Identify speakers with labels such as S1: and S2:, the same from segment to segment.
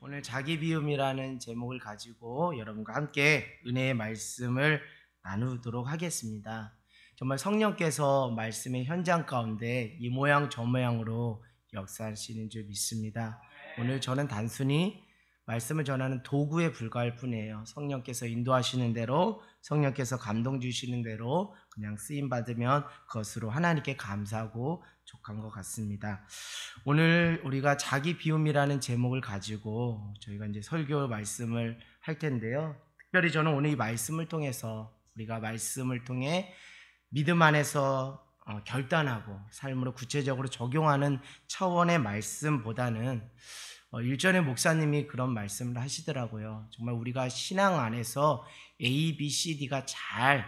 S1: 오늘 자기 비움이라는 제목을 가지고 여러분과 함께 은혜의 말씀을 나누도록 하겠습니다. 정말 성령께서 말씀의 현장 가운데 이 모양 저 모양으로 역사하시는 줄 믿습니다. 오늘 저는 단순히 말씀을 전하는 도구에 불과할 뿐이에요. 성령께서 인도하시는 대로, 성령께서 감동 주시는 대로 그냥 쓰임 받으면 그것으로 하나님께 감사하고 족한 것 같습니다. 오늘 우리가 자기 비움이라는 제목을 가지고 저희가 이제 설교 말씀을 할 텐데요. 특별히 저는 오늘 이 말씀을 통해서 우리가 말씀을 통해 믿음 안에서 결단하고 삶으로 구체적으로 적용하는 차원의 말씀보다는 일전에 목사님이 그런 말씀을 하시더라고요. 정말 우리가 신앙 안에서 A, B, C, D가 잘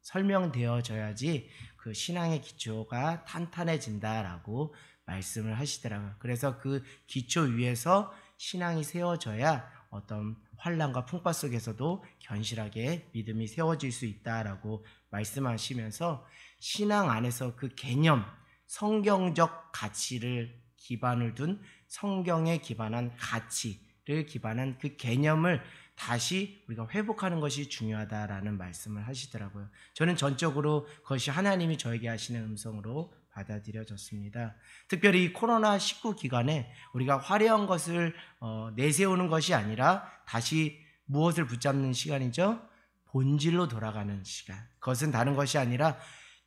S1: 설명되어져야지 그 신앙의 기초가 탄탄해진다라고 말씀을 하시더라고요. 그래서 그 기초 위에서 신앙이 세워져야 어떤 환난과 풍파 속에서도 견실하게 믿음이 세워질 수 있다라고 말씀하시면서 신앙 안에서 그 개념, 성경적 가치를 기반을 둔 성경에 기반한 가치를 기반한 그 개념을 다시 우리가 회복하는 것이 중요하다라는 말씀을 하시더라고요. 저는 전적으로 그것이 하나님이 저에게 하시는 음성으로 받아들여졌습니다. 특별히 이 코로나19 기간에 우리가 화려한 것을 내세우는 것이 아니라 다시 무엇을 붙잡는 시간이죠? 본질로 돌아가는 시간. 그것은 다른 것이 아니라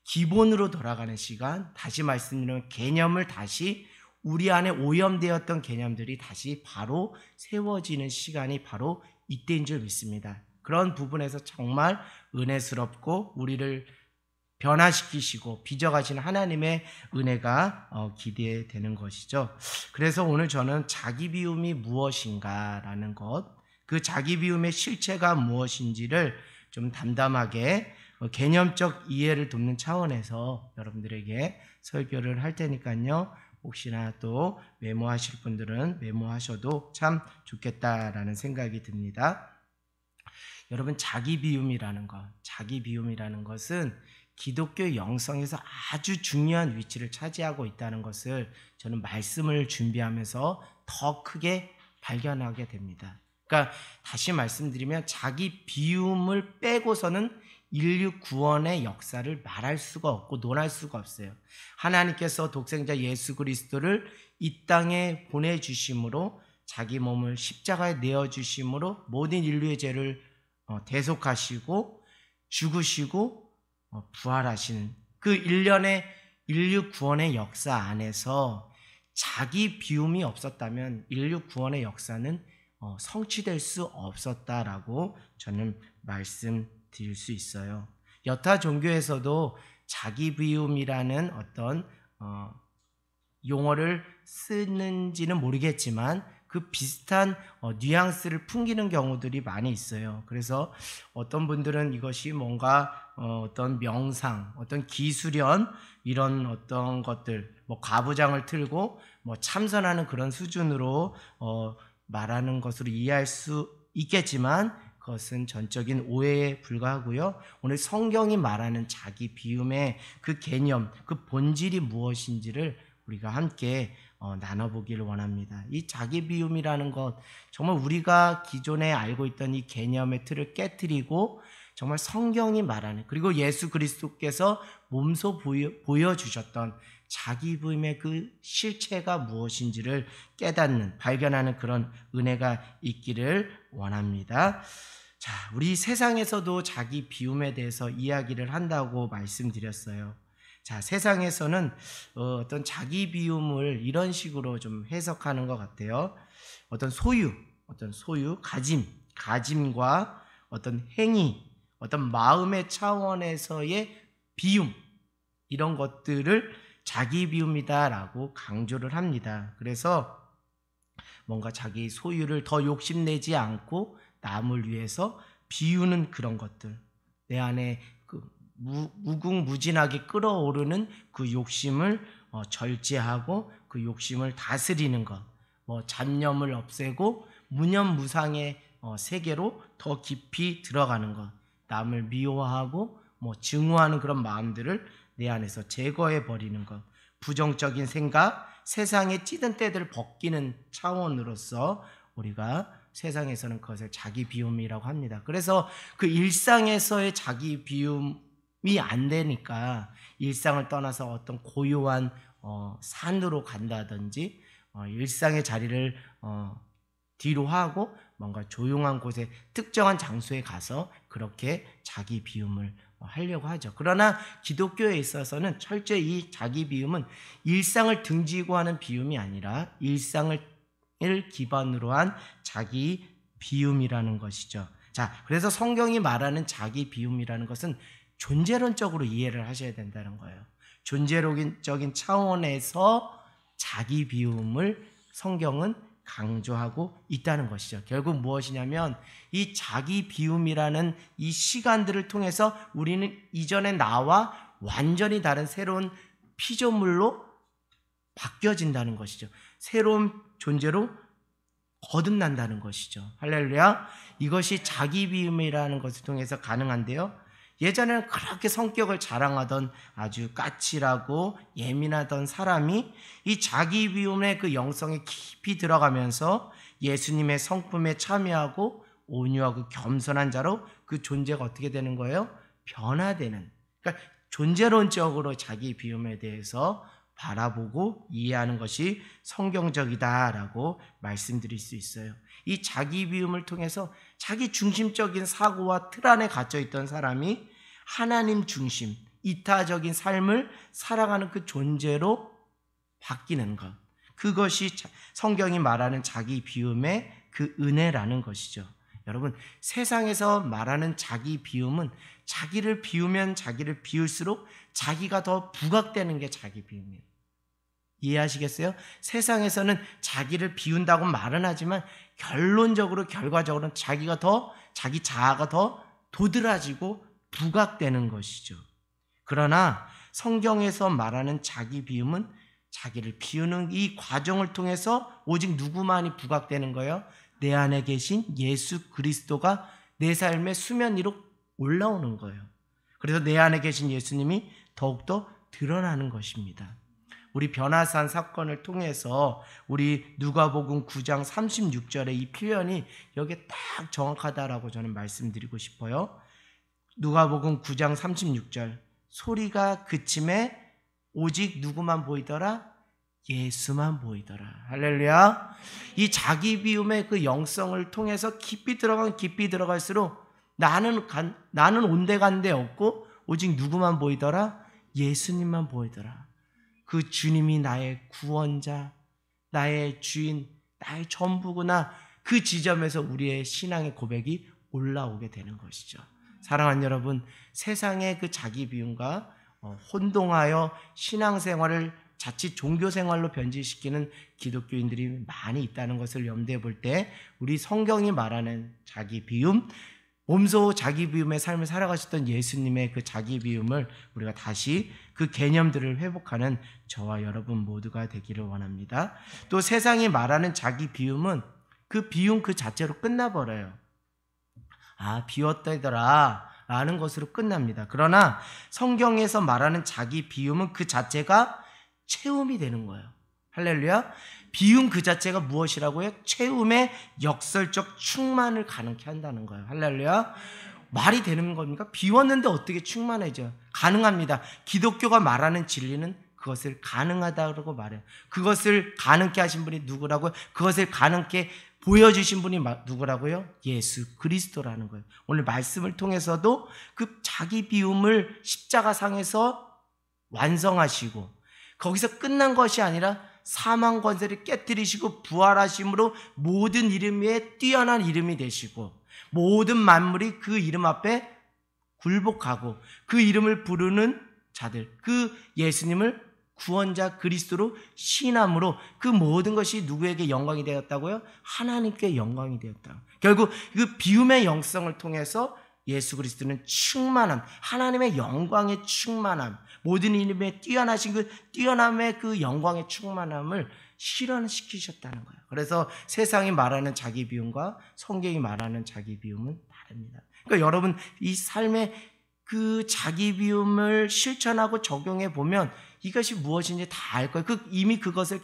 S1: 기본으로 돌아가는 시간. 다시 말씀드리면 개념을 다시 우리 안에 오염되었던 개념들이 다시 바로 세워지는 시간이 바로 이때인 줄 믿습니다. 그런 부분에서 정말 은혜스럽고 우리를 변화시키시고 빚어가시는 하나님의 은혜가 기대되는 것이죠. 그래서 오늘 저는 자기 비움이 무엇인가라는 것, 그 자기 비움의 실체가 무엇인지를 좀 담담하게 개념적 이해를 돕는 차원에서 여러분들에게 설교를 할 테니까요. 혹시나 또 메모하실 분들은 메모하셔도 참 좋겠다라는 생각이 듭니다. 여러분, 자기 비움이라는 것은 기독교 영성에서 아주 중요한 위치를 차지하고 있다는 것을 저는 말씀을 준비하면서 더 크게 발견하게 됩니다. 그러니까 다시 말씀드리면 자기 비움을 빼고서는 인류 구원의 역사를 말할 수가 없고 논할 수가 없어요. 하나님께서 독생자 예수 그리스도를 이 땅에 보내주심으로 자기 몸을 십자가에 내어주심으로 모든 인류의 죄를 대속하시고 죽으시고 부활하시는 그 일련의 인류 구원의 역사 안에서 자기 비움이 없었다면 인류 구원의 역사는 성취될 수 없었다라고 저는 말씀드릴 수 있어요. 여타 종교에서도 자기 비움이라는 어떤 용어를 쓰는지는 모르겠지만 그 비슷한 뉘앙스를 풍기는 경우들이 많이 있어요. 그래서 어떤 분들은 이것이 뭔가 어떤 명상, 어떤 기수련 이런 어떤 것들, 뭐 가부장을 틀고 뭐 참선하는 그런 수준으로 말하는 것으로 이해할 수 있겠지만 그것은 전적인 오해에 불과하고요. 오늘 성경이 말하는 자기 비움의 그 개념, 그 본질이 무엇인지를 우리가 함께 나눠보기를 원합니다. 이 자기 비움이라는 것, 정말 우리가 기존에 알고 있던 이 개념의 틀을 깨트리고 정말 성경이 말하는, 그리고 예수 그리스도께서 몸소 보여주셨던 자기 비움의 그 실체가 무엇인지를 깨닫는, 발견하는 그런 은혜가 있기를 원합니다. 자, 우리 세상에서도 자기 비움에 대해서 이야기를 한다고 말씀드렸어요. 자, 세상에서는 어떤 자기 비움을 이런 식으로 좀 해석하는 것 같아요. 어떤 소유, 가짐과 어떤 행위, 어떤 마음의 차원에서의 비움, 이런 것들을 자기 비움이다라고 강조를 합니다. 그래서 뭔가 자기 소유를 더 욕심내지 않고 남을 위해서 비우는 그런 것들, 내 안에 무궁무진하게 끓어오르는 그 욕심을 절제하고 그 욕심을 다스리는 것, 잡념을 없애고 무념무상의 세계로 더 깊이 들어가는 것, 남을 미워하고 증오하는 그런 마음들을 내 안에서 제거해 버리는 것, 부정적인 생각, 세상의 찌든 때들 벗기는 차원으로서 우리가 세상에서는 그것을 자기 비움이라고 합니다. 그래서 그 일상에서의 자기 비움이 안 되니까 일상을 떠나서 어떤 고요한 산으로 간다든지 일상의 자리를 뒤로 하고 뭔가 조용한 곳에 특정한 장소에 가서 그렇게 자기 비움을 하려고 하죠. 그러나 기독교에 있어서는 철저히 이 자기 비움은 일상을 등지고 하는 비움이 아니라 일상을 기반으로 한 자기 비움이라는 것이죠. 자, 그래서 성경이 말하는 자기 비움이라는 것은 존재론적으로 이해를 하셔야 된다는 거예요. 존재론적인 차원에서 자기 비움을 성경은 강조하고 있다는 것이죠. 결국 무엇이냐면 이 자기 비움이라는 이 시간들을 통해서 우리는 이전의 나와 완전히 다른 새로운 피조물로 바뀌어진다는 것이죠. 새로운 존재로 거듭난다는 것이죠. 할렐루야. 이것이 자기 비움이라는 것을 통해서 가능한데요. 예전에는 그렇게 성격을 자랑하던 아주 까칠하고 예민하던 사람이 이 자기 비움의 그 영성에 깊이 들어가면서 예수님의 성품에 참여하고 온유하고 겸손한 자로 그 존재가 어떻게 되는 거예요? 변화되는. 그러니까 존재론적으로 자기 비움에 대해서 바라보고 이해하는 것이 성경적이다라고 말씀드릴 수 있어요. 이 자기 비움을 통해서 자기 중심적인 사고와 틀 안에 갇혀 있던 사람이 하나님 중심, 이타적인 삶을 살아가는 그 존재로 바뀌는 것. 그것이 성경이 말하는 자기 비움의 그 은혜라는 것이죠. 여러분, 세상에서 말하는 자기 비움은 자기를 비우면 자기를 비울수록 자기가 더 부각되는 게 자기 비움이에요. 이해하시겠어요? 세상에서는 자기를 비운다고 말은 하지만 결론적으로 결과적으로는 자기가 더 자기 자아가 더 도드라지고 부각되는 것이죠. 그러나 성경에서 말하는 자기 비움은 자기를 비우는 이 과정을 통해서 오직 누구만이 부각되는 거예요? 내 안에 계신 예수 그리스도가 내 삶의 수면 위로 올라오는 거예요. 그래서 내 안에 계신 예수님이 더욱더 드러나는 것입니다. 우리 변화산 사건을 통해서 우리 누가복음 9장 36절의 이 표현이 여기에 딱 정확하다라고 저는 말씀드리고 싶어요. 누가복음 9장 36절 소리가 그침에 오직 누구만 보이더라? 예수만 보이더라. 할렐루야. 이 자기 비움의 그 영성을 통해서 깊이 들어갈수록 나는 온데간데 없고 오직 누구만 보이더라? 예수님만 보이더라. 그 주님이 나의 구원자, 나의 주인, 나의 전부구나. 그 지점에서 우리의 신앙의 고백이 올라오게 되는 것이죠. 사랑하는 여러분, 세상의 그 자기 비움과 혼동하여 신앙생활을 자칫 종교생활로 변질시키는 기독교인들이 많이 있다는 것을 염두에 볼 때 우리 성경이 말하는 자기 비움, 몸소 자기 비움의 삶을 살아가셨던 예수님의 그 자기 비움을 우리가 다시 그 개념들을 회복하는 저와 여러분 모두가 되기를 원합니다. 또 세상이 말하는 자기 비움은 그 비움 그 자체로 끝나버려요. 아, 비웠다더라 라는 것으로 끝납니다. 그러나 성경에서 말하는 자기 비움은 그 자체가 채움이 되는 거예요. 할렐루야. 비움 그 자체가 무엇이라고요? 채움의 역설적 충만을 가능케 한다는 거예요. 할렐루야. 말이 되는 겁니까? 비웠는데 어떻게 충만해져요? 가능합니다. 기독교가 말하는 진리는 그것을 가능하다고 말해요. 그것을 가능케 하신 분이 누구라고요? 그것을 가능케 보여주신 분이 누구라고요? 예수 그리스도라는 거예요. 오늘 말씀을 통해서도 그 자기 비움을 십자가상에서 완성하시고 거기서 끝난 것이 아니라 사망 권세를 깨뜨리시고 부활하심으로 모든 이름 위에 뛰어난 이름이 되시고 모든 만물이 그 이름 앞에 굴복하고 그 이름을 부르는 자들, 그 예수님을 구원자 그리스도로 신함으로 그 모든 것이 누구에게 영광이 되었다고요? 하나님께 영광이 되었다. 결국 그 비움의 영성을 통해서 예수 그리스도는 충만함, 하나님의 영광의 충만함, 모든 이름에 뛰어나신 그 뛰어남의 그 영광의 충만함을 실현시키셨다는 거예요. 그래서 세상이 말하는 자기 비움과 성경이 말하는 자기 비움은 다릅니다. 그러니까 여러분 이 삶의 그 자기 비움을 실천하고 적용해 보면 이것이 무엇인지 다 알 거예요. 이미 그것을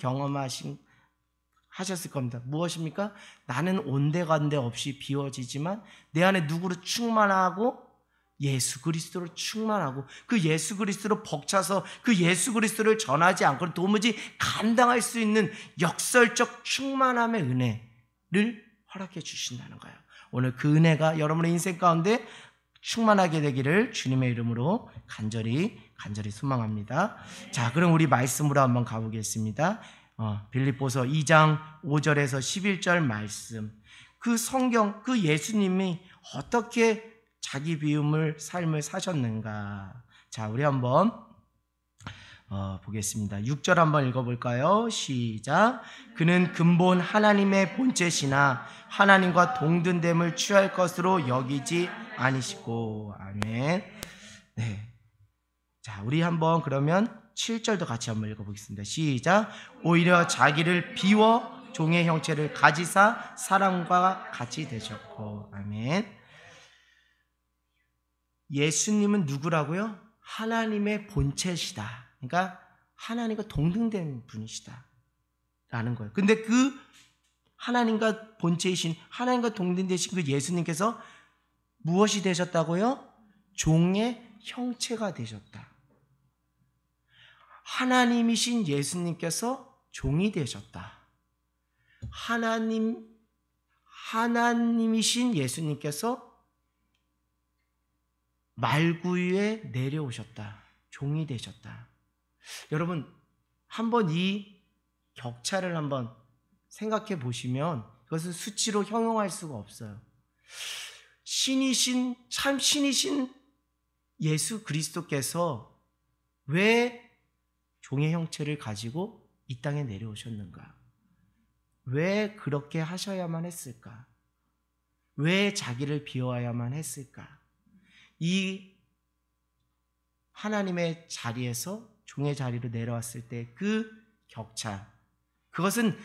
S1: 하셨을 겁니다. 무엇입니까? 나는 온데간데 없이 비워지지만 내 안에 누구로 충만하고 예수 그리스도로 충만하고 그 예수 그리스도로 벅차서 그 예수 그리스도를 전하지 않고는 도무지 감당할 수 있는 역설적 충만함의 은혜를 허락해 주신다는 거예요. 오늘 그 은혜가 여러분의 인생 가운데 충만하게 되기를 주님의 이름으로 간절히 소망합니다. 자, 그럼 우리 말씀으로 한번 가보겠습니다. 빌립보서 2장 5절에서 11절 말씀. 그 성경, 그 예수님이 어떻게 자기 비움을 삶을 사셨는가. 자, 우리 한번 보겠습니다. 6절 한번 읽어볼까요? 시작. 그는 근본 하나님의 본체시나 하나님과 동등됨을 취할 것으로 여기지 아니시고. 아멘. 네. 자, 우리 한번 그러면 7절도 같이 한번 읽어보겠습니다. 시작. 오히려 자기를 비워 종의 형체를 가지사 사람과 같이 되셨고. 아멘. 예수님은 누구라고요? 하나님의 본체시다. 그러니까 하나님과 동등된 분이시다 라는 거예요. 근데 그 하나님과 본체이신 하나님과 동등되신 그 예수님께서 무엇이 되셨다고요? 종의 형체가 되셨다. 하나님이신 예수님께서 종이 되셨다. 하나님이신 예수님께서 말구유에 내려오셨다. 종이 되셨다. 여러분, 한번 이 격차를 한번 생각해 보시면 그것은 수치로 형용할 수가 없어요. 참 신이신 예수 그리스도께서 왜 종의 형체를 가지고 이 땅에 내려오셨는가? 왜 그렇게 하셔야만 했을까? 왜 자기를 비워야만 했을까? 이 하나님의 자리에서 종의 자리로 내려왔을 때 그 격차, 그것은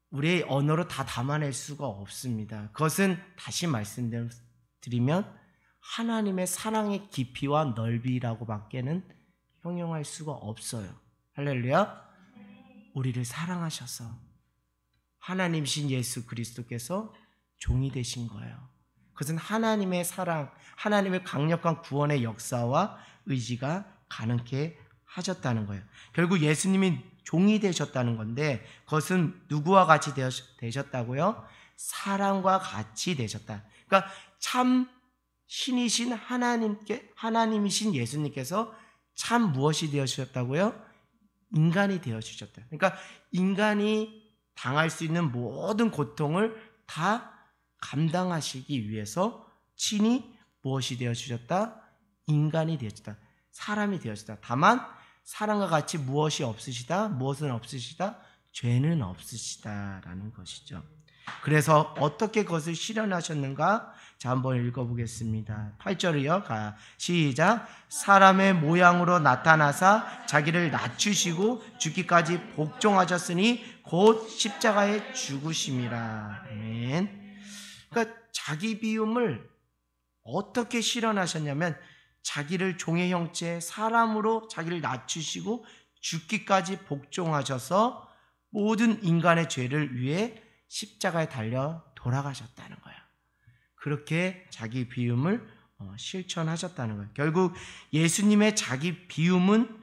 S1: 우리의 언어로 다 담아낼 수가 없습니다. 그것은 다시 말씀드리면 하나님의 사랑의 깊이와 넓이라고 밖에는 형용할 수가 없어요. 할렐루야. 우리를 사랑하셔서 하나님이신 예수 그리스도께서 종이 되신 거예요. 그것은 하나님의 사랑, 하나님의 강력한 구원의 역사와 의지가 가능케 하셨다는 거예요. 결국 예수님이 종이 되셨다는 건데 그것은 누구와 같이 되셨다고요? 사람과 같이 되셨다. 그러니까 참 신이신 하나님이신 예수님께서 참 무엇이 되어주셨다고요? 인간이 되어주셨다. 그러니까 인간이 당할 수 있는 모든 고통을 다 감당하시기 위해서 친히 무엇이 되어주셨다? 인간이 되어주셨다. 사람이 되어주셨다. 다만 사람과 같이 무엇은 없으시다? 죄는 없으시다라는 것이죠. 그래서 어떻게 그것을 실현하셨는가? 자, 한번 읽어보겠습니다. 8절이요. 시작. 사람의 모양으로 나타나사 자기를 낮추시고 죽기까지 복종하셨으니 곧 십자가에 죽으심이라. 아멘. 그러니까 자기 비움을 어떻게 실현하셨냐면 자기를 종의 형체 사람으로 자기를 낮추시고 죽기까지 복종하셔서 모든 인간의 죄를 위해 십자가에 달려 돌아가셨다는 거예요. 그렇게 자기 비움을 실천하셨다는 거예요. 결국 예수님의 자기 비움은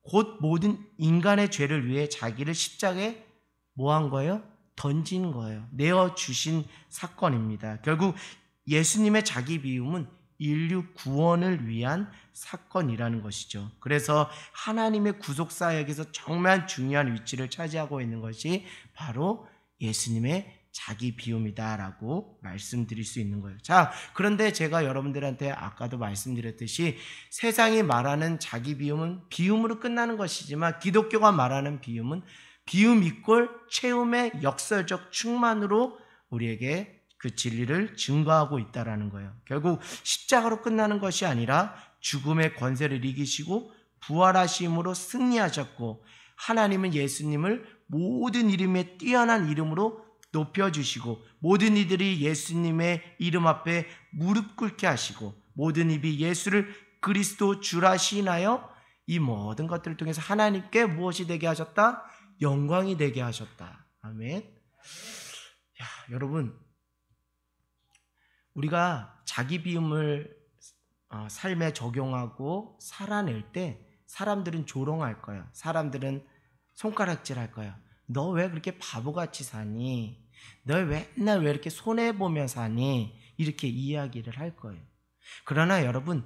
S1: 곧 모든 인간의 죄를 위해 자기를 십자가에 뭐한 거예요? 던진 거예요. 내어주신 사건입니다. 결국 예수님의 자기 비움은 인류 구원을 위한 사건이라는 것이죠. 그래서 하나님의 구속사역에서 정말 중요한 위치를 차지하고 있는 것이 바로 예수님의 자기 비움이다라고 말씀드릴 수 있는 거예요. 자, 그런데 제가 여러분들한테 아까도 말씀드렸듯이 세상이 말하는 자기 비움은 비움으로 끝나는 것이지만 기독교가 말하는 비움은 비움 이꼴 체험의 역설적 충만으로 우리에게 그 진리를 증거하고 있다라는 거예요. 결국 십자가로 끝나는 것이 아니라 죽음의 권세를 이기시고 부활하심으로 승리하셨고 하나님은 예수님을 모든 이름에 뛰어난 이름으로 높여주시고 모든 이들이 예수님의 이름 앞에 무릎 꿇게 하시고 모든 입이 예수를 그리스도 주라 시인하여 이 모든 것들을 통해서 하나님께 무엇이 되게 하셨다? 영광이 되게 하셨다. 아멘. 야, 여러분, 우리가 자기 비움을 삶에 적용하고 살아낼 때 사람들은 조롱할 거예요. 사람들은 손가락질 할 거예요. 너 왜 그렇게 바보같이 사니? 너 맨날 왜 이렇게 손해보며 사니? 이렇게 이야기를 할 거예요. 그러나 여러분,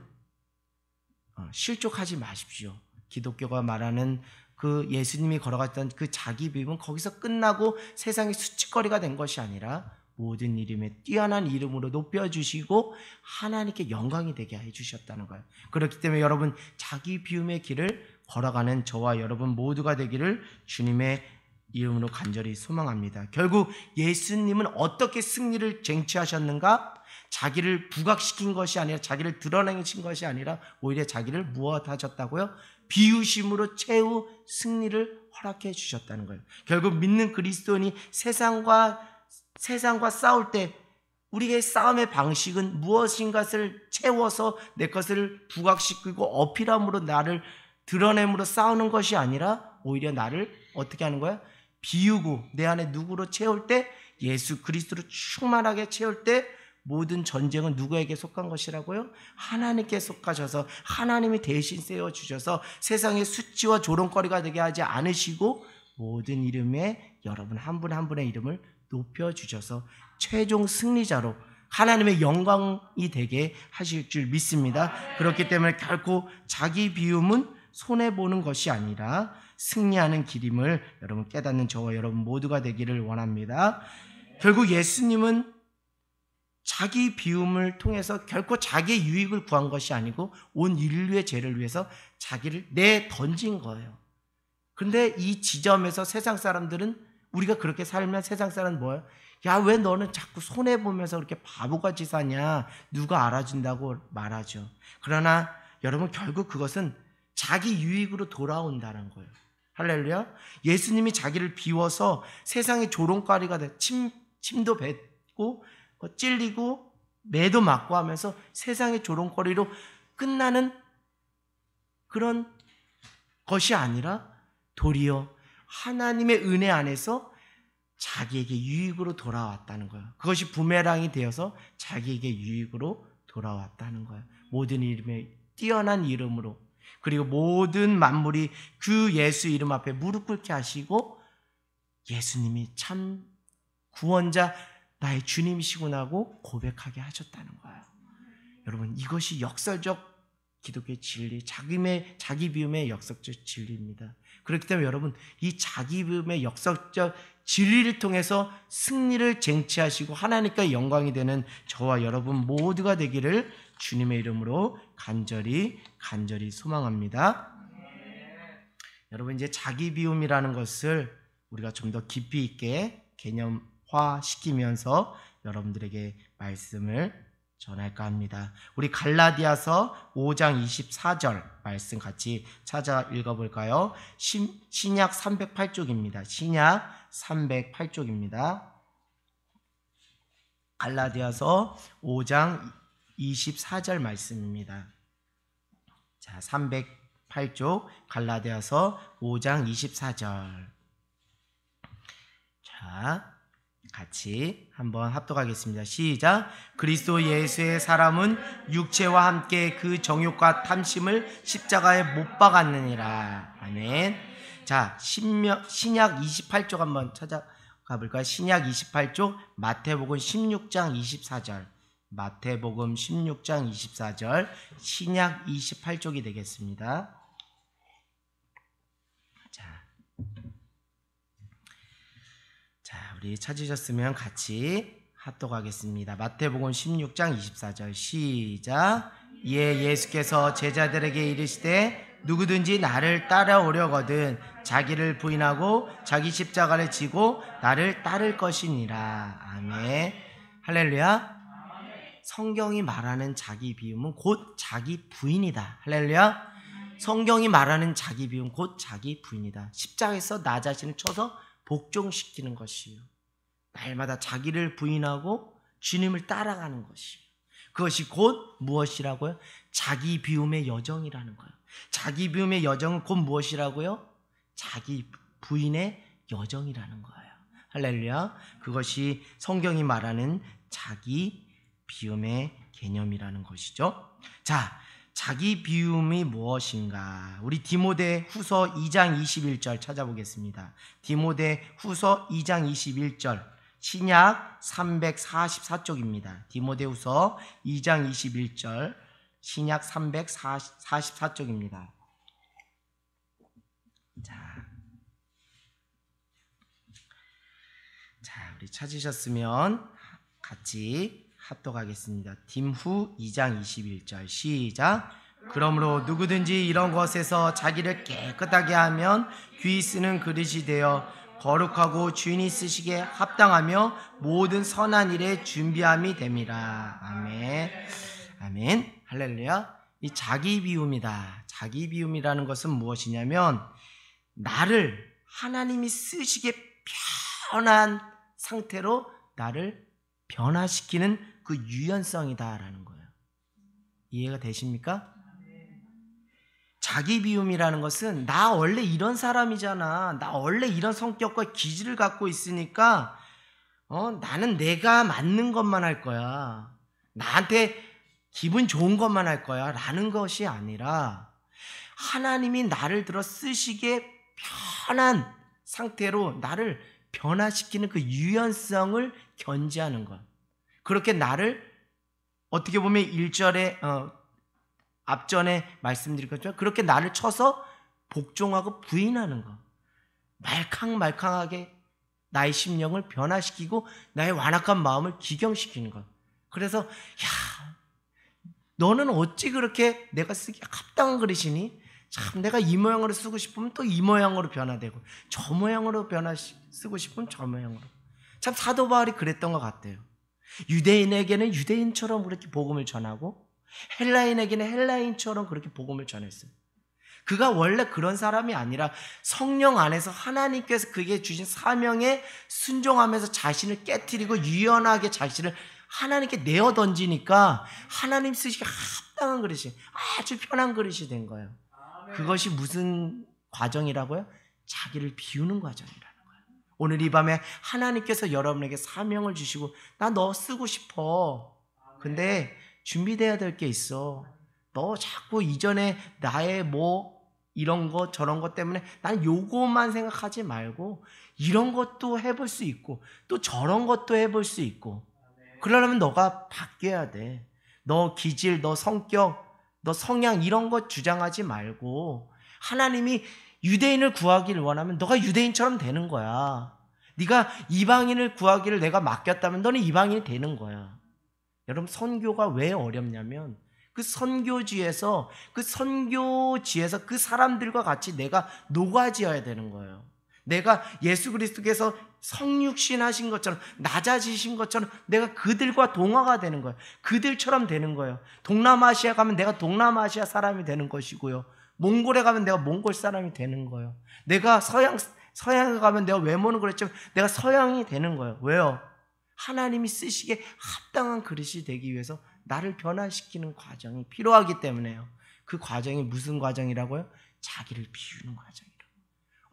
S1: 실족하지 마십시오. 기독교가 말하는 그 예수님이 걸어갔던 그 자기 비움은 거기서 끝나고 세상의 수치거리가 된 것이 아니라 모든 이름에 뛰어난 이름으로 높여주시고 하나님께 영광이 되게 해주셨다는 거예요. 그렇기 때문에 여러분, 자기 비움의 길을 걸어가는 저와 여러분 모두가 되기를 주님의 이름으로 간절히 소망합니다. 결국 예수님은 어떻게 승리를 쟁취하셨는가? 자기를 부각시킨 것이 아니라, 자기를 드러내신 것이 아니라 오히려 자기를 무엇 하셨다고요? 비우심으로 최후 승리를 허락해 주셨다는 거예요. 결국 믿는 그리스도인이 세상과 싸울 때 우리의 싸움의 방식은 무엇인가를 채워서 내 것을 부각시키고 어필함으로 나를 드러냄으로 싸우는 것이 아니라 오히려 나를 어떻게 하는 거야? 비우고 내 안에 누구로 채울 때? 예수 그리스도로 충만하게 채울 때 모든 전쟁은 누구에게 속한 것이라고요? 하나님께 속하셔서 하나님이 대신 세워주셔서 세상의 수치와 조롱거리가 되게 하지 않으시고 모든 이름에 여러분 한 분 한 분의 이름을 높여주셔서 최종 승리자로 하나님의 영광이 되게 하실 줄 믿습니다. 그렇기 때문에 결코 자기 비움은 손해보는 것이 아니라 승리하는 길임을 여러분 깨닫는 저와 여러분 모두가 되기를 원합니다. 결국 예수님은 자기 비움을 통해서 결코 자기의 유익을 구한 것이 아니고 온 인류의 죄를 위해서 자기를 내던진 거예요. 근데 이 지점에서 세상 사람들은 우리가 그렇게 살면 세상 사람은 뭐예요? 야, 왜 너는 자꾸 손해보면서 그렇게 바보같이 사냐? 누가 알아준다고 말하죠. 그러나 여러분 결국 그것은 자기 유익으로 돌아온다는 거예요. 할렐루야. 예수님이 자기를 비워서 세상의 조롱거리가 돼 침도 뱉고 찔리고 매도 맞고 하면서 세상의 조롱거리로 끝나는 그런 것이 아니라 도리어 하나님의 은혜 안에서 자기에게 유익으로 돌아왔다는 거예요. 그것이 부메랑이 되어서 자기에게 유익으로 돌아왔다는 거예요. 모든 이름에 뛰어난 이름으로, 그리고 모든 만물이 그 예수 이름 앞에 무릎 꿇게 하시고 예수님이 참 구원자 나의 주님이시구나 하고 고백하게 하셨다는 거예요. 여러분, 이것이 역설적 기독교의 진리, 자기 비움의 역설적 진리입니다. 그렇기 때문에 여러분, 이 자기 비움의 역설적 진리를 통해서 승리를 쟁취하시고 하나님께 영광이 되는 저와 여러분 모두가 되기를 주님의 이름으로 간절히 소망합니다. 여러분, 이제 자기 비움이라는 것을 우리가 좀 더 깊이 있게 개념화시키면서 여러분들에게 말씀을 전할까 합니다. 우리 갈라디아서 5장 24절 말씀 같이 찾아 읽어볼까요? 신약 308쪽입니다. 신약 308쪽입니다. 갈라디아서 5장 24절 말씀입니다. 자, 308쪽 갈라디아서 5장 24절. 자, 같이 한번 합독하겠습니다. 시작. 그리스도 예수의 사람은 육체와 함께 그 정욕과 탐심을 십자가에 못 박았느니라. 아멘. 자, 신약 28쪽 한번 찾아가 볼까요? 신약 28쪽 마태복음 16장 24절. 마태복음 16장 24절 신약 28쪽이 되겠습니다. 자, 우리 찾으셨으면 같이 합독하겠습니다. 마태복음 16장 24절 시작. 이에 예수께서 제자들에게 이르시되 누구든지 나를 따라오려거든 자기를 부인하고 자기 십자가를 지고 나를 따를 것이니라. 아멘. 할렐루야. 성경이 말하는 자기 비움은 곧 자기 부인이다. 할렐루야. 성경이 말하는 자기 비움 곧 자기 부인이다. 십자가에서 나 자신을 쳐서 복종시키는 것이요, 날마다 자기를 부인하고 주님을 따라가는 것이요. 그것이 곧 무엇이라고요? 자기 비움의 여정이라는 거예요. 자기 비움의 여정은 곧 무엇이라고요? 자기 부인의 여정이라는 거예요. 할렐루야. 그것이 성경이 말하는 자기 비움의 개념이라는 것이죠. 자, 자기 비움이 무엇인가? 우리 디모데 후서 2장 21절 찾아보겠습니다. 디모데 후서 2장 21절 신약 344쪽입니다. 디모데 후서 2장 21절 신약 344쪽입니다. 자, 우리 찾으셨으면 같이 합독하겠습니다. 딤후 2장 21절 시작. 그러므로 누구든지 이런 것에서 자기를 깨끗하게 하면 귀 쓰는 그릇이 되어 거룩하고 주인이 쓰시기에 합당하며 모든 선한 일에 준비함이 됨이라. 아멘. 아멘. 할렐루야. 이 자기 비움이다. 자기 비움이라는 것은 무엇이냐면 나를 하나님이 쓰시기에 편한 상태로 나를 변화시키는 그 유연성이다라는 거예요. 이해가 되십니까? 자기 비움이라는 것은 나 원래 이런 사람이잖아. 나 원래 이런 성격과 기질을 갖고 있으니까 나는 내가 맞는 것만 할 거야. 나한테 기분 좋은 것만 할 거야 라는 것이 아니라 하나님이 나를 들어 쓰시기에 편한 상태로 나를 변화시키는 그 유연성을 견지하는 것. 그렇게 나를 어떻게 보면 1절에 앞전에 말씀드린 것처럼 그렇게 나를 쳐서 복종하고 부인하는 것. 말캉말캉하게 나의 심령을 변화시키고 나의 완악한 마음을 기경시키는 것. 그래서 야, 너는 어찌 그렇게 내가 쓰기 합당한 그릇이니? 참 내가 이 모양으로 쓰고 싶으면 또 이 모양으로 변화되고 저 모양으로 쓰고 싶으면 저 모양으로. 참 사도 바울이 그랬던 것 같아요. 유대인에게는 유대인처럼 그렇게 복음을 전하고 헬라인에게는 헬라인처럼 그렇게 복음을 전했어요. 그가 원래 그런 사람이 아니라 성령 안에서 하나님께서 그에게 주신 사명에 순종하면서 자신을 깨트리고 유연하게 자신을 하나님께 내어 던지니까 하나님 쓰시기 합당한 그릇이 아주 편한 그릇이 된 거예요. 그것이 무슨 과정이라고요? 자기를 비우는 과정이라는 거예요. 오늘 이 밤에 하나님께서 여러분에게 사명을 주시고 나 너 쓰고 싶어. 근데 준비돼야 될 게 있어. 너 자꾸 이전에 나의 뭐 이런 것 저런 것 때문에 난 요것만 생각하지 말고 이런 것도 해볼 수 있고 또 저런 것도 해볼 수 있고 그러려면 너가 바뀌어야 돼. 너 기질, 너 성격, 너 성향 이런 것 주장하지 말고 하나님이 유대인을 구하기를 원하면 너가 유대인처럼 되는 거야. 네가 이방인을 구하기를 내가 맡겼다면 너는 이방인이 되는 거야. 여러분 선교가 왜 어렵냐면 그 선교지에서 그 사람들과 같이 내가 녹아지어야 되는 거예요. 내가 예수 그리스도께서 성육신 하신 것처럼 낮아지신 것처럼 내가 그들과 동화가 되는 거예요. 그들처럼 되는 거예요. 동남아시아 가면 내가 동남아시아 사람이 되는 것이고요. 몽골에 가면 내가 몽골 사람이 되는 거예요. 내가 서양에 가면 내가 외모는 그랬지만 내가 서양이 되는 거예요. 왜요? 하나님이 쓰시기에 합당한 그릇이 되기 위해서 나를 변화시키는 과정이 필요하기 때문에요. 그 과정이 무슨 과정이라고요? 자기를 비우는 과정이라고.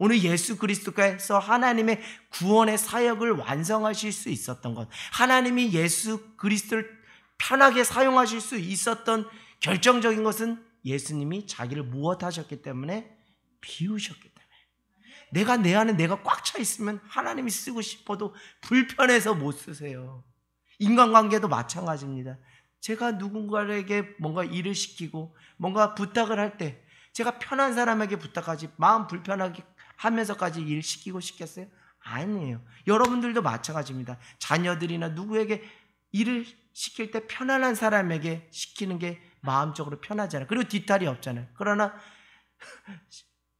S1: 오늘 예수 그리스도께서 하나님의 구원의 사역을 완성하실 수 있었던 것, 하나님이 예수 그리스도를 편하게 사용하실 수 있었던 결정적인 것은 예수님이 자기를 무엇하셨기 때문에 비우셨기 때문에. 내가 내 안에 내가 꽉 차 있으면 하나님이 쓰고 싶어도 불편해서 못 쓰세요. 인간관계도 마찬가지입니다. 제가 누군가에게 뭔가 일을 시키고 뭔가 부탁을 할 때 제가 편한 사람에게 부탁하지 마음 불편하게 하면서까지 일 시키고 싶겠어요? 아니에요. 여러분들도 마찬가지입니다. 자녀들이나 누구에게 일을 시킬 때 편안한 사람에게 시키는 게 마음적으로 편하잖아요. 그리고 뒤탈이 없잖아요. 그러나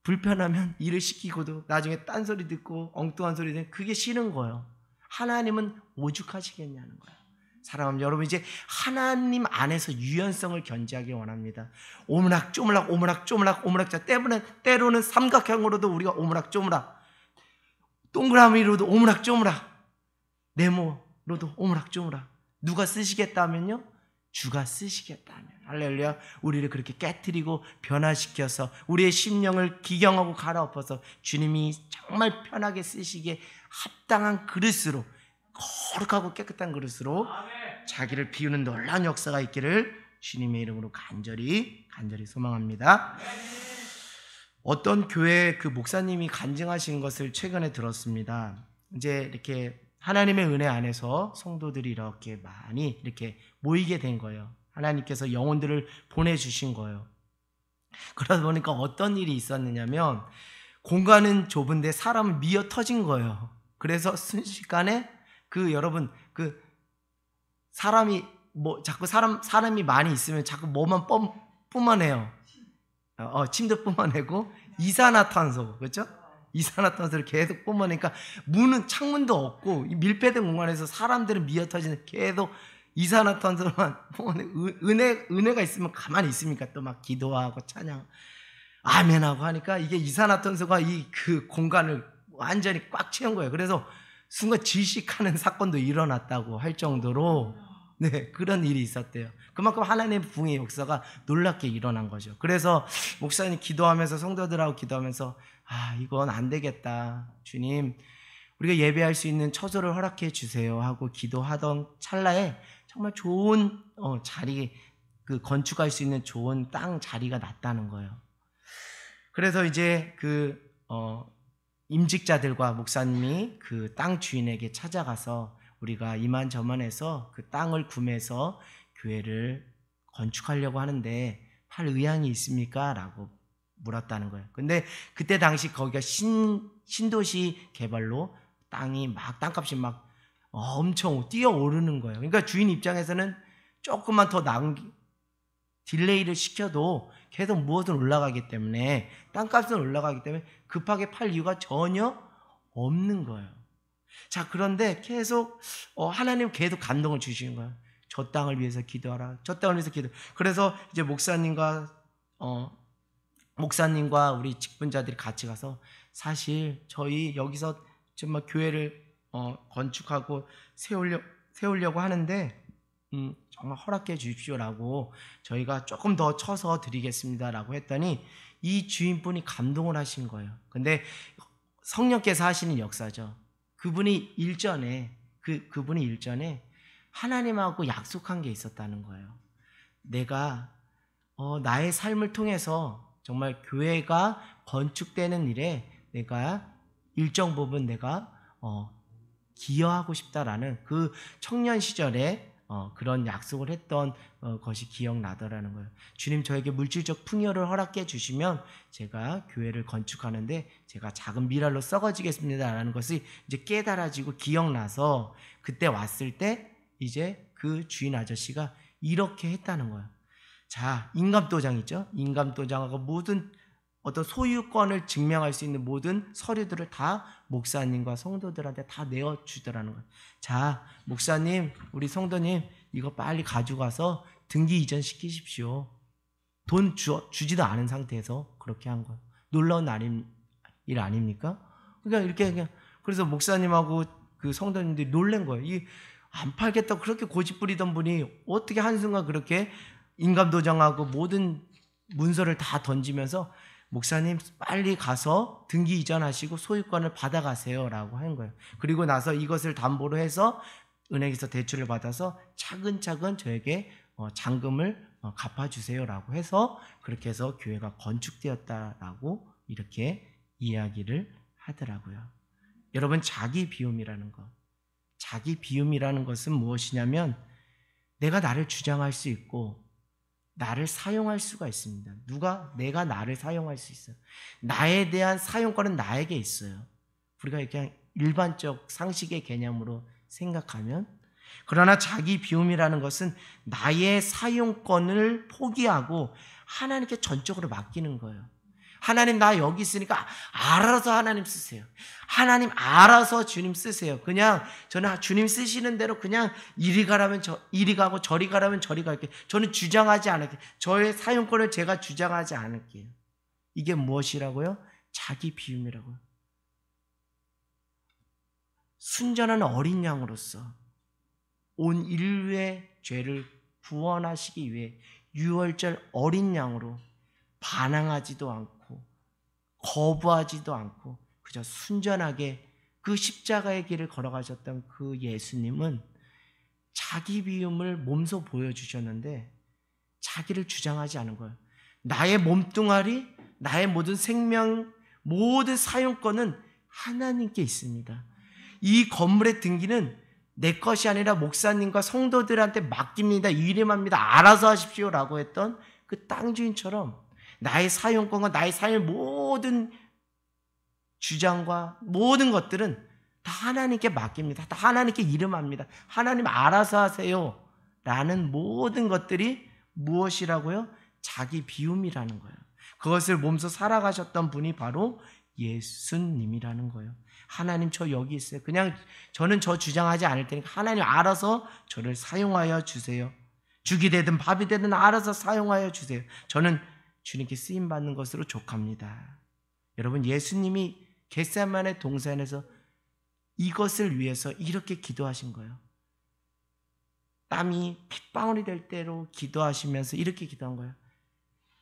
S1: 불편하면 일을 시키고도 나중에 딴소리 듣고 엉뚱한 소리 듣고 그게 싫은 거예요. 하나님은 오죽하시겠냐는 거예요. 사랑하는 여러분, 이제 하나님 안에서 유연성을 견지하기 원합니다. 오므락조므락 오므락조므락 오므락자, 때로는 삼각형으로도 우리가 오므락조므락, 동그라미로도 오므락조므락, 네모로도 오므락조므락. 누가 쓰시겠다 하면요, 주가 쓰시겠다면, 할렐루야, 우리를 그렇게 깨트리고 변화시켜서 우리의 심령을 기경하고 갈아엎어서 주님이 정말 편하게 쓰시기에 합당한 그릇으로, 거룩하고 깨끗한 그릇으로 자기를 비우는 놀라운 역사가 있기를 주님의 이름으로 간절히 소망합니다. 어떤 교회 그 목사님이 간증하신 것을 최근에 들었습니다. 이제 이렇게 하나님의 은혜 안에서 성도들이 이렇게 많이 이렇게 모이게 된 거예요. 하나님께서 영혼들을 보내주신 거예요. 그러다 보니까 어떤 일이 있었느냐면, 공간은 좁은데 사람은 미어 터진 거예요. 그래서 순식간에 여러분 사람이 자꾸 사람이 많이 있으면 자꾸 뭐만 뿜어내요. 침도 뿜어내고 이산화탄소, 그렇죠? 이산화탄소를 계속 뿜어내니까 창문도 없고 밀폐된 공간에서 사람들은 미어터지는 계속 이산화탄소만 뿜어내. 은혜가 있으면 가만히 있습니까? 또 막 기도하고 찬양 아멘하고 하니까 이게 이산화탄소가 그 공간을 완전히 꽉 채운 거예요. 그래서 순간 질식하는 사건도 일어났다고 할 정도로 그런 일이 있었대요. 그만큼 하나님의 부흥의 역사가 놀랍게 일어난 거죠. 그래서 목사님 기도하면서, 성도들하고 기도하면서, 이건 안 되겠다, 주님 우리가 예배할 수 있는 처소를 허락해 주세요 하고 기도하던 찰나에 정말 좋은 자리, 건축할 수 있는 좋은 땅 자리가 났다는 거예요. 그래서 이제 임직자들과 목사님이 그 땅 주인에게 찾아가서 우리가 이만저만해서 그 땅을 구매해서 교회를 건축하려고 하는데 팔 의향이 있습니까? 라고 물었다는 거예요. 근데 그때 당시 거기가 신도시 개발로 땅값이 막 엄청 뛰어오르는 거예요. 그러니까 주인 입장에서는 조금만 더 딜레이를 시켜도 계속 무엇은 올라가기 때문에, 땅값은 올라가기 때문에 급하게 팔 이유가 전혀 없는 거예요. 자, 그런데 계속 하나님 계속 감동을 주시는 거예요. 저 땅을 위해서 기도하라. 저 땅을 위해서 기도. 그래서 이제 목사님과 우리 직분자들이 같이 가서, 사실 저희 여기서 정말 교회를 건축하고 세우려고 하는데 정말 허락해 주십시오라고 저희가 조금 더 쳐서 드리겠습니다라고 했더니 이 주인분이 감동을 하신 거예요. 근데 성령께서 하시는 역사죠. 그분이 일전에 하나님하고 약속한 게 있었다는 거예요. 내가 나의 삶을 통해서 정말 교회가 건축되는 일에 내가 일정 부분 내가 기여하고 싶다라는 그 청년 시절에 그런 약속을 했던 것이 기억나더라는 거예요. 주님, 저에게 물질적 풍요를 허락해 주시면 제가 교회를 건축하는데 제가 작은 미랄로 썩어지겠습니다라는 것이 이제 깨달아지고 기억나서 그때 왔을 때 이제 그 주인 아저씨가 이렇게 했다는 거예요. 자, 인감도장 있죠? 인감도장하고 모든 어떤 소유권을 증명할 수 있는 모든 서류들을 다 목사님과 성도들한테 다 내어주더라는 거예요. 자, 목사님, 우리 성도님, 이거 빨리 가져가서 등기 이전 시키십시오. 돈 주지도 않은 상태에서 그렇게 한 거예요. 놀라운 일 아닙니까? 그러니까 이렇게 그래서 목사님하고 그 성도님들이 놀란 거예요. 안 팔겠다고 그렇게 고집 부리던 분이 어떻게 한순간 그렇게 인감도장하고 모든 문서를 다 던지면서, 목사님 빨리 가서 등기 이전하시고 소유권을 받아가세요 라고 한 거예요. 그리고 나서 이것을 담보로 해서 은행에서 대출을 받아서 차근차근 저에게 잔금을 갚아주세요 라고 해서, 그렇게 해서 교회가 건축되었다라고 이렇게 이야기를 하더라고요. 여러분, 자기 비움이라는 것은 무엇이냐면, 내가 나를 주장할 수 있고 나를 사용할 수가 있습니다. 내가 나를 사용할 수 있어요. 나에 대한 사용권은 나에게 있어요. 우리가 그냥 일반적 상식의 개념으로 생각하면. 그러나 자기 비움이라는 것은 나의 사용권을 포기하고 하나님께 전적으로 맡기는 거예요. 하나님, 나 여기 있으니까 알아서 하나님 쓰세요. 하나님 알아서 주님 쓰세요. 그냥 저는 주님 쓰시는 대로 그냥 이리 가라면 이리 가고 저리 가라면 저리 갈게요. 저는 주장하지 않을게요. 저의 사용권을 제가 주장하지 않을게요. 이게 무엇이라고요? 자기 비움이라고요. 순전한 어린 양으로서 온 인류의 죄를 구원하시기 위해 유월절 어린 양으로 반항하지도 않고 거부하지도 않고 그저 순전하게 그 십자가의 길을 걸어가셨던 그 예수님은 자기 비움을 몸소 보여주셨는데 자기를 주장하지 않은 거예요. 나의 몸뚱아리, 나의 모든 생명, 모든 사용권은 하나님께 있습니다. 이 건물의 등기는 내 것이 아니라 목사님과 성도들한테 맡깁니다. 일임합니다. 알아서 하십시오 라고 했던 그 땅 주인처럼 나의 사용권과 나의 삶의 모든 주장과 모든 것들은 다 하나님께 맡깁니다. 다 하나님께 이름합니다. 하나님 알아서 하세요 라는 모든 것들이 무엇이라고요? 자기 비움이라는 거예요. 그것을 몸소 살아가셨던 분이 바로 예수님이라는 거예요. 하나님 저 여기 있어요. 그냥 저는 저 주장하지 않을 테니까 하나님 알아서 저를 사용하여 주세요. 죽이 되든 밥이 되든 알아서 사용하여 주세요. 저는 주님께 쓰임받는 것으로 족합니다. 여러분, 예수님이 겟세마네 동산에서 이것을 위해서 이렇게 기도하신 거예요. 땀이 핏방울이 될 대로 기도하시면서 이렇게 기도한 거예요.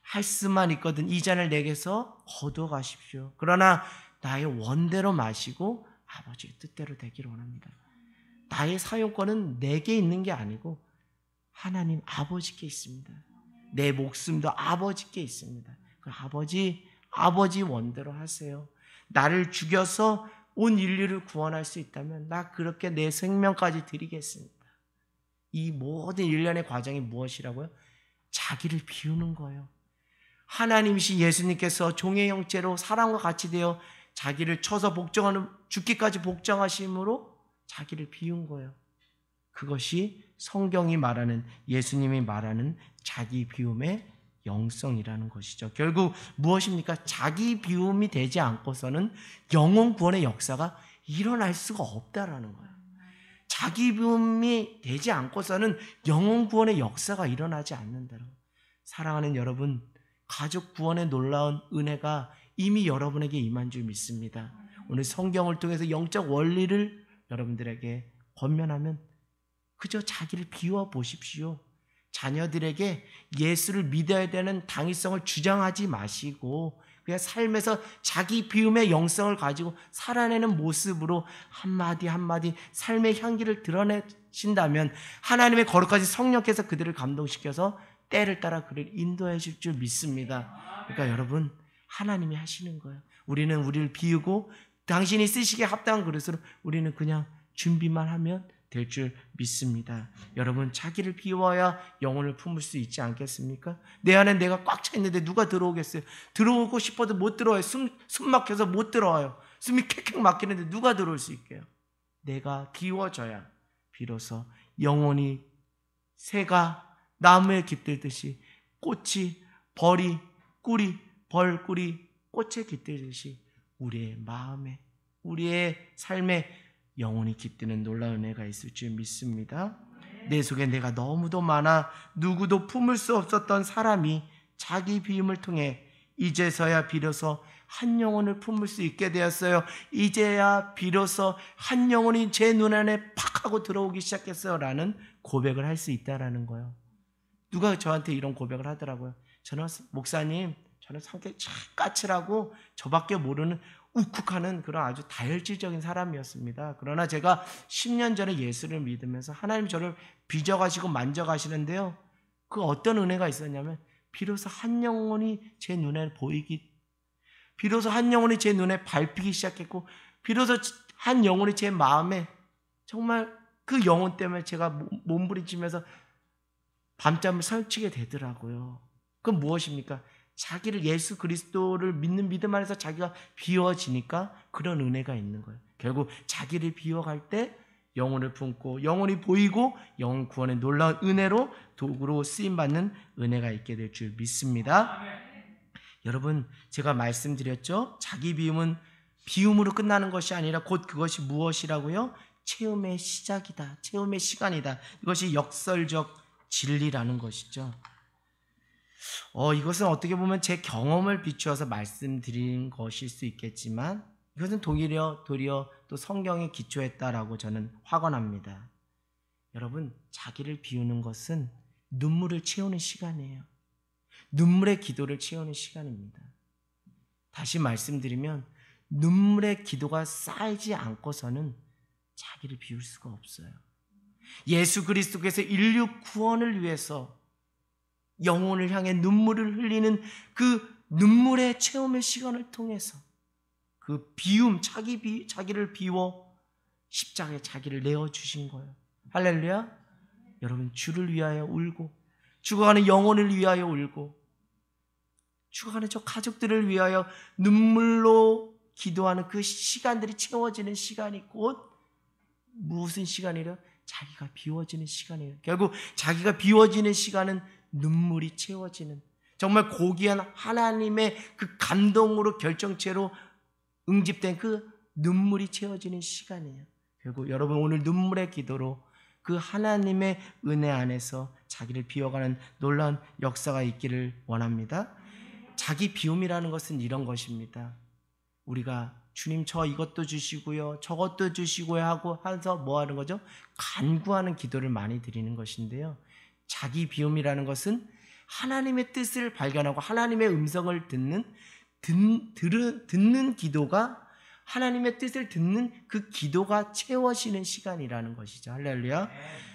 S1: 할 수만 있거든 이 잔을 내게서 거두어 가십시오. 그러나 나의 원대로 마시고 아버지의 뜻대로 되기를 원합니다. 나의 사용권은 내게 있는 게 아니고 하나님 아버지께 있습니다. 내 목숨도 아버지께 있습니다. 그 아버지 원대로 하세요. 나를 죽여서 온 인류를 구원할 수 있다면 나 그렇게 내 생명까지 드리겠습니다. 이 모든 일련의 과정이 무엇이라고요? 자기를 비우는 거예요. 하나님이신 예수님께서 종의 형체로 사람과 같이 되어 자기를 쳐서 복종하는 죽기까지 복종하심으로 자기를 비운 거예요. 그것이 성경이 말하는 예수님이 말하는 자기 비움의 영성이라는 것이죠. 결국 무엇입니까? 자기 비움이 되지 않고서는 영혼 구원의 역사가 일어날 수가 없다라는 거예요. 자기 비움이 되지 않고서는 영혼 구원의 역사가 일어나지 않는다는 거예요. 사랑하는 여러분, 가족 구원의 놀라운 은혜가 이미 여러분에게 임한 줄 믿습니다. 오늘 성경을 통해서 영적 원리를 여러분들에게 권면하면 그저 자기를 비워 보십시오. 자녀들에게 예수를 믿어야 되는 당위성을 주장하지 마시고 그냥 삶에서 자기 비움의 영성을 가지고 살아내는 모습으로 한마디 한마디 삶의 향기를 드러내신다면 하나님의 거룩하신 성령께서 그들을 감동시켜서 때를 따라 그를 인도해 줄 줄 믿습니다. 그러니까 여러분, 하나님이 하시는 거예요. 우리는 우리를 비우고 당신이 쓰시기에 합당한 그릇으로 우리는 그냥 준비만 하면 될 줄 믿습니다. 여러분, 자기를 비워야 영혼을 품을 수 있지 않겠습니까? 내 안에 내가 꽉 차 있는데 누가 들어오겠어요? 들어오고 싶어도 못 들어와요. 숨 막혀서 못 들어와요. 숨이 캑캑 막히는데 누가 들어올 수 있게요? 내가 비워져야 비로소 영혼이 새가 나무에 깃들듯이 꽃이 벌이 꿀이 벌꿀이 꽃에 깃들듯이 우리의 마음에 우리의 삶에 영혼이 깃드는 놀라운 은혜가 있을 줄 믿습니다. 내 속에 내가 너무도 많아 누구도 품을 수 없었던 사람이 자기 비움을 통해 이제서야 비로소 한 영혼을 품을 수 있게 되었어요. 이제야 비로소 한 영혼이 제 눈안에 팍 하고 들어오기 시작했어요 라는 고백을 할 수 있다라는 거예요. 누가 저한테 이런 고백을 하더라고요. 저는 목사님, 저는 성격이 참 까칠하고 저밖에 모르는 욱욱하는 그런 아주 다혈질적인 사람이었습니다. 그러나 제가 10년 전에 예수를 믿으면서 하나님 저를 빚어가시고 만져가시는데요. 그 어떤 은혜가 있었냐면 비로소 한 영혼이 제 눈에 보이기, 비로소 한 영혼이 제 눈에 밟히기 시작했고 비로소 한 영혼이 제 마음에 정말 그 영혼 때문에 제가 몸부림치면서 밤잠을 설치게 되더라고요. 그건 무엇입니까? 자기를 예수 그리스도를 믿는 믿음 안에서 자기가 비워지니까 그런 은혜가 있는 거예요. 결국 자기를 비워갈 때 영혼을 품고 영혼이 보이고 영혼 구원의 놀라운 은혜로 도구로 쓰임받는 은혜가 있게 될 줄 믿습니다. 여러분, 제가 말씀드렸죠? 자기 비움은 비움으로 끝나는 것이 아니라 곧 그것이 무엇이라고요? 체험의 시작이다. 체험의 시간이다. 이것이 역설적 진리라는 것이죠. 이것은 어떻게 보면 제 경험을 비추어서 말씀드린 것일 수 있겠지만 이것은 도리어 또 성경에 기초했다라고 저는 확언합니다. 여러분, 자기를 비우는 것은 눈물을 채우는 시간이에요. 눈물의 기도를 채우는 시간입니다. 다시 말씀드리면 눈물의 기도가 쌓이지 않고서는 자기를 비울 수가 없어요. 예수 그리스도께서 인류 구원을 위해서 영혼을 향해 눈물을 흘리는 그 눈물의 체험의 시간을 통해서 그 비움, 자기를 비워 십자가에 자기를 내어주신 거예요. 할렐루야. 여러분, 주를 위하여 울고 죽어가는 영혼을 위하여 울고 죽어가는 저 가족들을 위하여 눈물로 기도하는 그 시간들이 채워지는 시간이 곧 무슨 시간이래요? 자기가 비워지는 시간이에요. 결국 자기가 비워지는 시간은 눈물이 채워지는, 정말 고귀한 하나님의 그 감동으로 결정체로 응집된 그 눈물이 채워지는 시간이에요. 결국 여러분, 오늘 눈물의 기도로 그 하나님의 은혜 안에서 자기를 비워가는 놀라운 역사가 있기를 원합니다. 자기 비움이라는 것은 이런 것입니다. 우리가 주님 저 이것도 주시고요, 저것도 주시고요 하고 해서 뭐 하는 거죠? 간구하는 기도를 많이 드리는 것인데요. 자기 비움이라는 것은 하나님의 뜻을 발견하고 하나님의 음성을 듣는 기도가, 하나님의 뜻을 듣는 그 기도가 채워지는 시간이라는 것이죠. 할렐루야.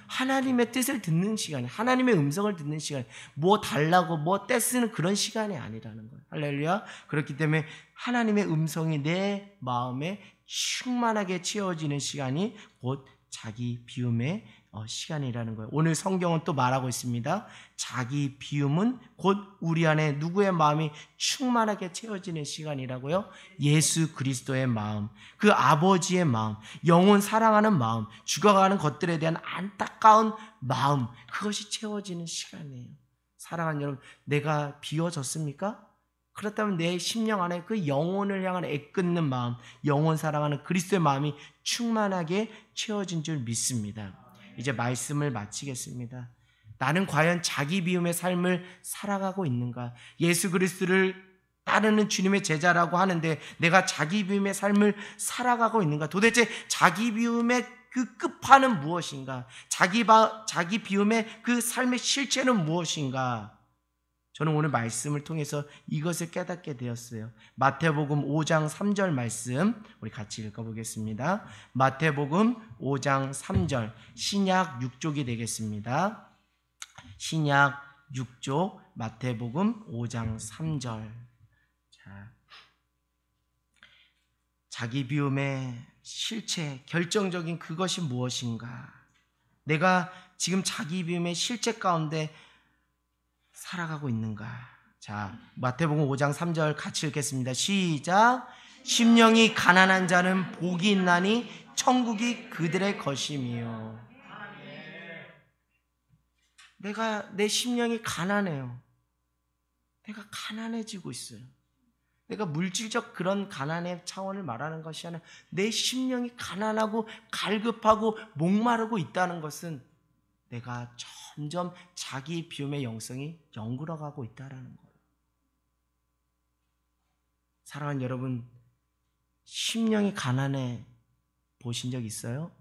S1: 하나님의 뜻을 듣는 시간, 하나님의 음성을 듣는 시간, 뭐 달라고 뭐 떼쓰는 그런 시간이 아니라는 거예요. 할렐루야. 그렇기 때문에 하나님의 음성이 내 마음에 충만하게 채워지는 시간이 곧 자기 비움의 시간이라는 거예요. 오늘 성경은 또 말하고 있습니다. 자기 비움은 곧 우리 안에 누구의 마음이 충만하게 채워지는 시간이라고요? 예수 그리스도의 마음, 그 아버지의 마음, 영혼 사랑하는 마음, 죽어가는 것들에 대한 안타까운 마음, 그것이 채워지는 시간이에요. 사랑하는 여러분, 내가 비워졌습니까? 그렇다면 내 심령 안에 그 영혼을 향한 애끓는 마음, 영혼 사랑하는 그리스도의 마음이 충만하게 채워진 줄 믿습니다. 이제 말씀을 마치겠습니다. 나는 과연 자기 비움의 삶을 살아가고 있는가? 예수 그리스도를 따르는 주님의 제자라고 하는데 내가 자기 비움의 삶을 살아가고 있는가? 도대체 자기 비움의 그 끝판은 무엇인가? 자기 비움의 그 삶의 실체는 무엇인가? 저는 오늘 말씀을 통해서 이것을 깨닫게 되었어요. 마태복음 5장 3절 말씀 우리 같이 읽어보겠습니다. 마태복음 5장 3절, 신약 6쪽이 되겠습니다. 신약 6쪽 마태복음 5장 3절. 자기 비움의 실체, 결정적인 그것이 무엇인가? 내가 지금 자기 비움의 실체 가운데 살아가고 있는가? 자, 마태복음 5장 3절 같이 읽겠습니다. 시작. 심령이 가난한 자는 복이 있나니 천국이 그들의 것임이요. 내 심령이 가난해요. 내가 가난해지고 있어요. 내가 물질적 그런 가난의 차원을 말하는 것이 아니라 내 심령이 가난하고 갈급하고 목마르고 있다는 것은 내가 점점 자기 비움의 영성이 영굴어가고 있다는 거예요. 사랑하는 여러분, 심령이 가난해 보신 적 있어요?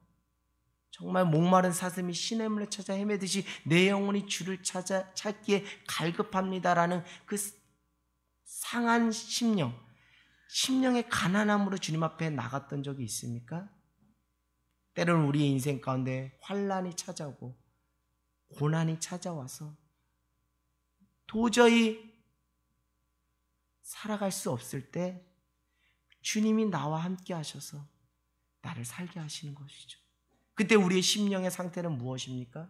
S1: 정말 목마른 사슴이 시냇물에 찾아 헤매듯이 내 영혼이 주를 찾기에 갈급합니다라는 그 상한 심령의 가난함으로 주님 앞에 나갔던 적이 있습니까? 때로는 우리의 인생 가운데 환난이 찾아오고 고난이 찾아와서 도저히 살아갈 수 없을 때 주님이 나와 함께 하셔서 나를 살게 하시는 것이죠. 그때 우리의 심령의 상태는 무엇입니까?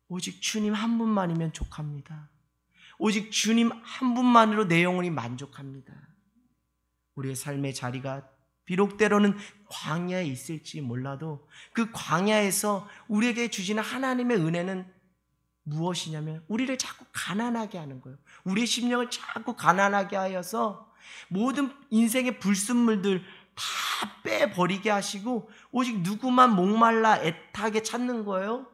S1: 오직 주님 한 분만이면 족합니다. 오직 주님 한 분만으로 내 영혼이 만족합니다. 우리의 삶의 자리가 비록 때로는 광야에 있을지 몰라도 그 광야에서 우리에게 주시는 하나님의 은혜는 무엇이냐면 우리를 자꾸 가난하게 하는 거예요. 우리의 심령을 자꾸 가난하게 하여서 모든 인생의 불순물들 다 빼버리게 하시고 오직 누구만 목말라 애타게 찾는 거예요?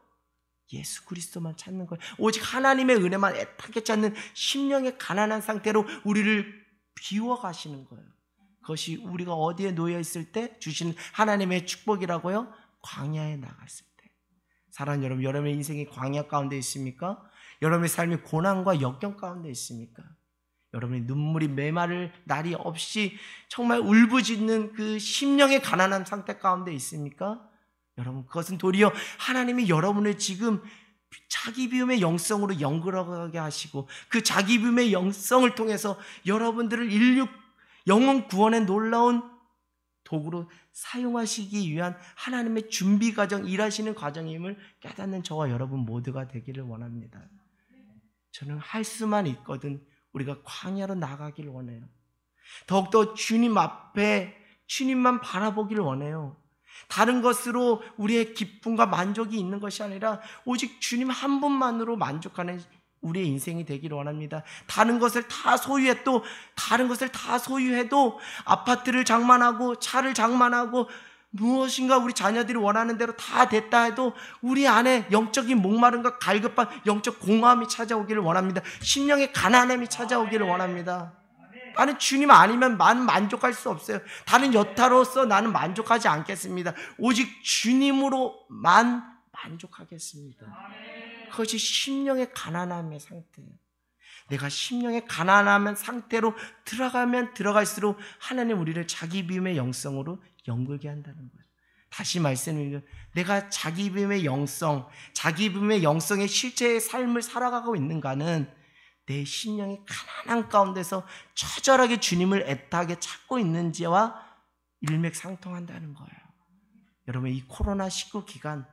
S1: 예수 그리스도만 찾는 거예요. 오직 하나님의 은혜만 애타게 찾는 심령의 가난한 상태로 우리를 비워가시는 거예요. 그것이 우리가 어디에 놓여 있을 때 주신 하나님의 축복이라고요? 광야에 나갔을 때. 사랑하는 여러분, 여러분의 인생이 광야 가운데 있습니까? 여러분의 삶이 고난과 역경 가운데 있습니까? 여러분의 눈물이 메마를 날이 없이 정말 울부짖는 그 심령의 가난한 상태 가운데 있습니까? 여러분, 그것은 도리어 하나님이 여러분을 지금 자기 비움의 영성으로 연결하게 하시고 그 자기 비움의 영성을 통해서 여러분들을 인류 영혼 구원의 놀라운 도구로 사용하시기 위한 하나님의 준비 과정, 일하시는 과정임을 깨닫는 저와 여러분 모두가 되기를 원합니다. 저는 할 수만 있거든 우리가 광야로 나가길 원해요. 더욱더 주님 앞에 주님만 바라보길 원해요. 다른 것으로 우리의 기쁨과 만족이 있는 것이 아니라 오직 주님 한 분만으로 만족하는 우리의 인생이 되기를 원합니다. 다른 것을 다 소유해도 아파트를 장만하고 차를 장만하고 무엇인가 우리 자녀들이 원하는 대로 다 됐다 해도 우리 안에 영적인 목마름과 갈급한 영적 공허함이 찾아오기를 원합니다. 심령의 가난함이 찾아오기를 원합니다. 나는 주님 아니면 나는 만족할 수 없어요. 다른 여타로서 나는 만족하지 않겠습니다. 오직 주님으로만 만족하겠습니다. 그것이 심령의 가난함의 상태예요. 내가 심령의 가난함의 상태로 들어가면 들어갈수록 하나님 우리를 자기 비움의 영성으로 연결게 한다는 거예요. 다시 말씀드리면 내가 자기 비움의 영성, 자기 비움의 영성의 실제의 삶을 살아가고 있는가는 내 심령이 가난한 가운데서 처절하게 주님을 애타게 찾고 있는지와 일맥상통한다는 거예요. 여러분, 이 코로나19 기간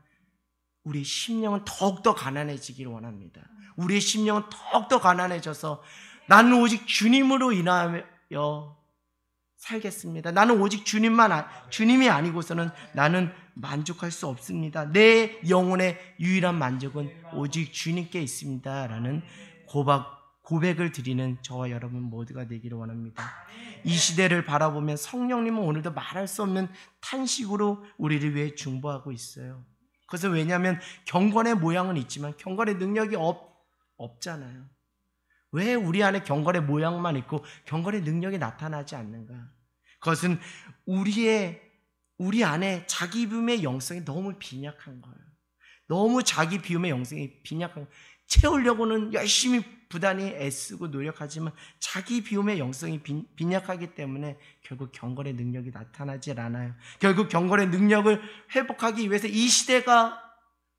S1: 우리의 심령은 더욱더 가난해지기를 원합니다. 우리의 심령은 더욱더 가난해져서 나는 오직 주님으로 인하여 살겠습니다. 나는 오직 주님이 아니고서는 나는 만족할 수 없습니다. 내 영혼의 유일한 만족은 오직 주님께 있습니다. 라는 고백을 드리는 저와 여러분 모두가 되기를 원합니다. 이 시대를 바라보면 성령님은 오늘도 말할 수 없는 탄식으로 우리를 위해 중보하고 있어요. 그것은 왜냐하면 경건의 모양은 있지만 경건의 능력이 없잖아요. 왜 우리 안에 경건의 모양만 있고 경건의 능력이 나타나지 않는가? 그것은 우리 안에 자기 비움의 영성이 너무 빈약한 거예요. 너무 자기 비움의 영성이 빈약한 거예요. 채우려고는 열심히 부단히 애쓰고 노력하지만 자기 비움의 영성이 빈약하기 때문에 결국 경건의 능력이 나타나질 않아요. 결국 경건의 능력을 회복하기 위해서 이 시대가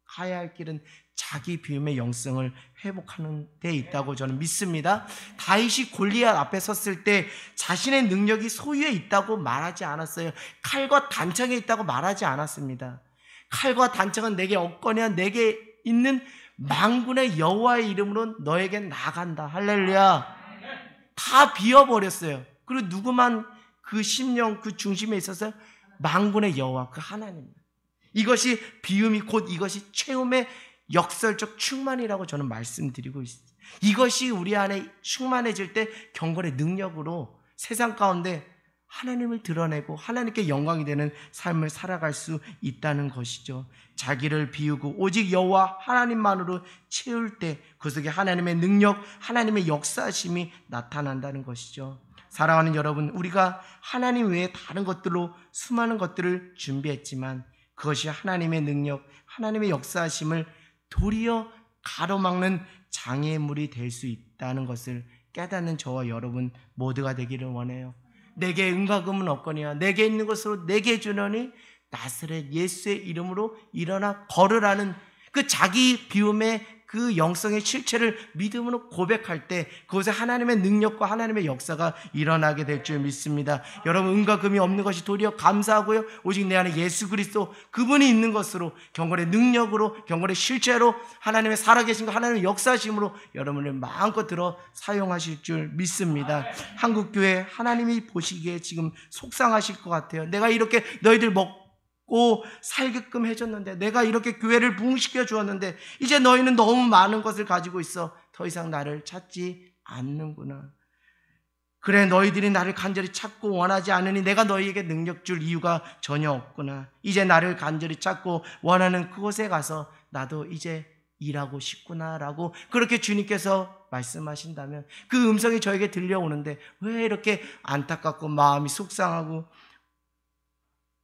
S1: 가야 할 길은 자기 비움의 영성을 회복하는 데 있다고 저는 믿습니다. 다윗이 골리앗 앞에 섰을 때 자신의 능력이 소유에 있다고 말하지 않았어요. 칼과 단창에 있다고 말하지 않았습니다. 칼과 단창은 내게 없거니와 내게 있는 만군의 여호와의 이름으로 너에게 나간다. 할렐루야. 다 비워버렸어요. 그리고 누구만 그 심령 그 중심에 있어서 만군의 여호와 그 하나님, 이것이 비움이 곧 이것이 채움의 역설적 충만이라고 저는 말씀드리고 있습니다. 이것이 우리 안에 충만해질 때 경건의 능력으로 세상 가운데 하나님을 드러내고 하나님께 영광이 되는 삶을 살아갈 수 있다는 것이죠. 자기를 비우고 오직 여호와 하나님만으로 채울 때 그 속에 하나님의 능력, 하나님의 역사심이 나타난다는 것이죠. 사랑하는 여러분, 우리가 하나님 외에 다른 것들로 수많은 것들을 준비했지만 그것이 하나님의 능력, 하나님의 역사심을 도리어 가로막는 장애물이 될 수 있다는 것을 깨닫는 저와 여러분 모두가 되기를 원해요. 내게 은과 금은 없거니와 내게 있는 것으로 내게 주노니 나사렛 예수의 이름으로 일어나 걸으라는 그 자기 비움의 그 영성의 실체를 믿음으로 고백할 때 그곳에 하나님의 능력과 하나님의 역사가 일어나게 될 줄 믿습니다. 여러분, 은과 금이 없는 것이 도리어 감사하고요, 오직 내 안에 예수 그리스도 그분이 있는 것으로 경건의 능력으로 경건의 실체로 하나님의 살아계신과 하나님의 역사심으로 여러분을 마음껏 들어 사용하실 줄 믿습니다. 한국교회 하나님이 보시기에 지금 속상하실 것 같아요. 내가 이렇게 너희들 먹고 살게끔 해줬는데, 내가 이렇게 교회를 부흥시켜 주었는데 이제 너희는 너무 많은 것을 가지고 있어 더 이상 나를 찾지 않는구나. 그래, 너희들이 나를 간절히 찾고 원하지 않으니 내가 너희에게 능력 줄 이유가 전혀 없구나. 이제 나를 간절히 찾고 원하는 그곳에 가서 나도 이제 일하고 싶구나 라고 그렇게 주님께서 말씀하신다면 그 음성이 저에게 들려오는데 왜 이렇게 안타깝고 마음이 속상하고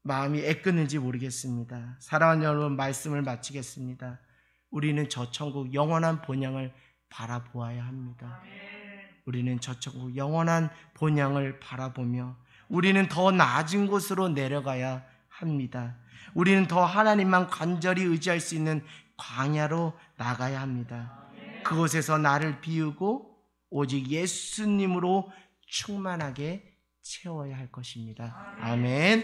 S1: 마음이 애끓는지 모르겠습니다. 사랑하는 여러분, 말씀을 마치겠습니다. 우리는 저 천국 영원한 본향을 바라보아야 합니다. 우리는 저 천국 영원한 본향을 바라보며 우리는 더 낮은 곳으로 내려가야 합니다. 우리는 더 하나님만 간절히 의지할 수 있는 광야로 나가야 합니다. 그곳에서 나를 비우고 오직 예수님으로 충만하게 채워야 할 것입니다. 아멘.